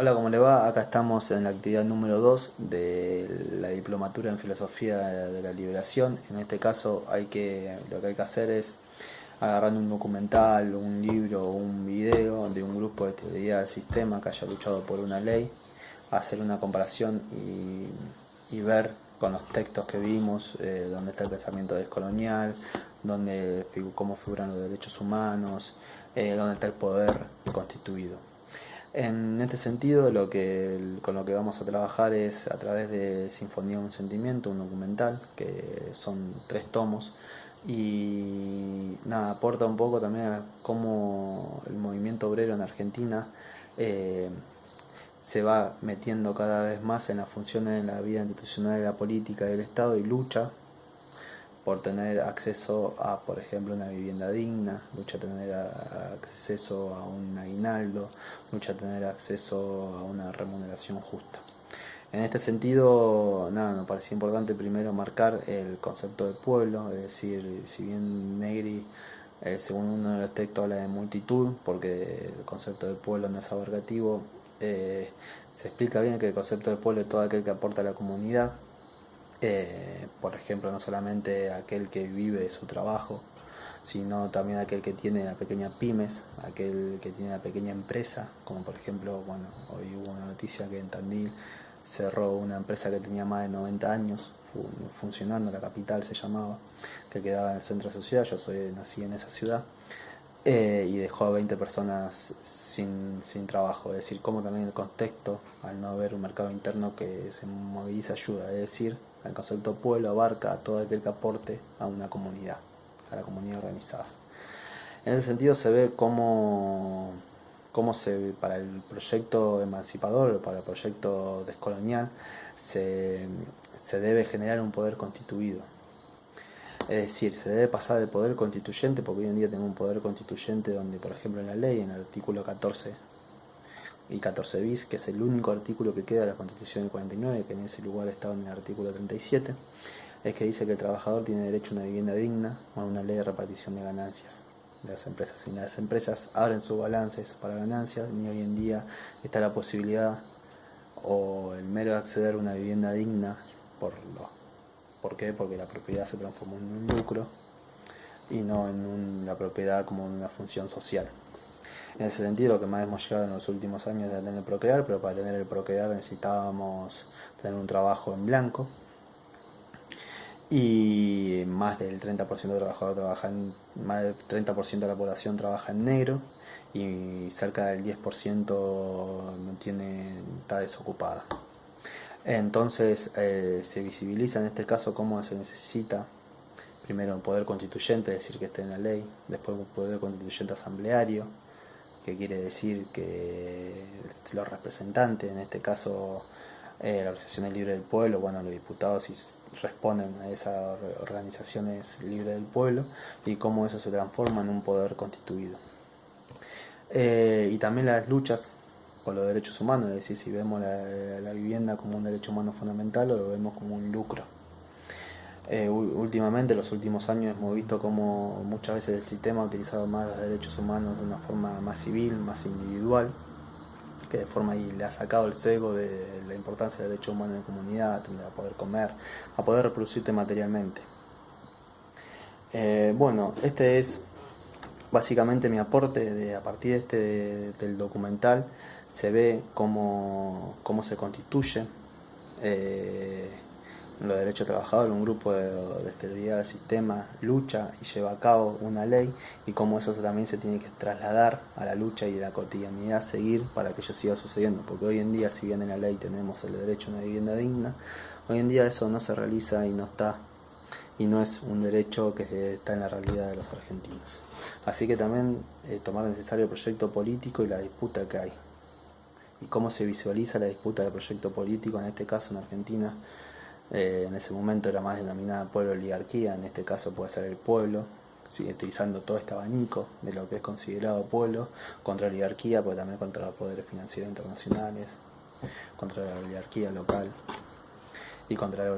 Hola, ¿cómo le va? Acá estamos en la actividad número 2 de la diplomatura en filosofía de la liberación. En este caso lo que hay que hacer es agarrando un documental, un libro o un video de un grupo de teoría del sistema que haya luchado por una ley, hacer una comparación y ver con los textos que vimos dónde está el pensamiento descolonial, cómo figuran los derechos humanos, dónde está el poder constituido. En este sentido, con lo que vamos a trabajar es a través de Sinfonía de un Sentimiento, un documental, que son 3 tomos, y nada, aporta un poco también a cómo el movimiento obrero en Argentina eh, se va metiendo cada vez más en las funciones de la vida institucional de la política y del Estado y lucha por tener acceso a, por ejemplo, una vivienda digna, lucha a tener acceso a un aguinaldo, lucha a tener acceso a una remuneración justa. En este sentido, nada, me parecía importante primero marcar el concepto de pueblo, es decir, si bien Negri, según uno de los textos, habla de multitud, porque el concepto de pueblo no es abarcativo, se explica bien que el concepto de pueblo es todo aquel que aporta a la comunidad. Por ejemplo, no solamente aquel que vive de su trabajo, sino también aquel que tiene la pequeña pymes, aquel que tiene la pequeña empresa, como por ejemplo, bueno, hoy hubo una noticia que en Tandil cerró una empresa que tenía más de 90 años funcionando, la capital se llamaba, que quedaba en el centro de su ciudad. Yo nací en esa ciudad, y dejó a 20 personas sin trabajo. Es decir, como también el contexto, al no haber un mercado interno que se moviliza, ayuda. Es decir, el concepto pueblo abarca a todo aquel que aporte a una comunidad, a la comunidad organizada. En ese sentido se ve para el proyecto emancipador o para el proyecto descolonial se, se debe generar un poder constituido. Es decir, se debe pasar del poder constituyente, porque hoy en día tenemos un poder constituyente donde, por ejemplo, en la ley, en el artículo 14 y 14 bis, que es el único artículo que queda de la Constitución del 49, que en ese lugar estaba en el artículo 37, es que dice que el trabajador tiene derecho a una vivienda digna o a una ley de repartición de ganancias de las empresas. Y las empresas abren sus balances para ganancias, ni hoy en día está la posibilidad o el mero acceder a una vivienda digna ¿por qué? Porque la propiedad se transformó en un lucro y no en la propiedad como una función social. En ese sentido, lo que más hemos llegado en los últimos años es a tener procrear, pero para tener el procrear necesitábamos tener un trabajo en blanco, y más del 30% de trabajadores más del 30% de la población trabaja en negro, y cerca del 10% está desocupada. Entonces se visibiliza en este caso cómo se necesita primero un poder constituyente, es decir, que esté en la ley, después un poder constituyente asambleario, que quiere decir que los representantes, en este caso la Organización Libre del Pueblo, bueno, los diputados responden a esas organizaciones libres del pueblo, y cómo eso se transforma en un poder constituido. Y también las luchas por los derechos humanos, es decir, si vemos la vivienda como un derecho humano fundamental o lo vemos como un lucro. Últimamente, en los últimos años, hemos visto cómo muchas veces el sistema ha utilizado más los derechos humanos de una forma más civil, más individual, que de forma ahí le ha sacado el cego de la importancia del derecho humano de comunidad, a poder comer, a poder reproducirte materialmente. Bueno, este es básicamente mi aporte. A partir del documental se ve cómo se constituye los derechos de trabajadores. Un grupo de esterilidad del sistema lucha y lleva a cabo una ley, y cómo eso también se tiene que trasladar a la lucha y a la cotidianidad, seguir para que ello siga sucediendo. Porque hoy en día, si bien en la ley tenemos el derecho a una vivienda digna, hoy en día eso no se realiza y no está, y no es un derecho que está en la realidad de los argentinos. Así que también tomar necesario el proyecto político y la disputa que hay, y cómo se visualiza la disputa del proyecto político, en este caso en Argentina. En ese momento era más denominada pueblo-oligarquía, en este caso puede ser el pueblo, sigue utilizando todo este abanico de lo que es considerado pueblo, contra la oligarquía, pero también contra los poderes financieros internacionales, contra la oligarquía local y contra la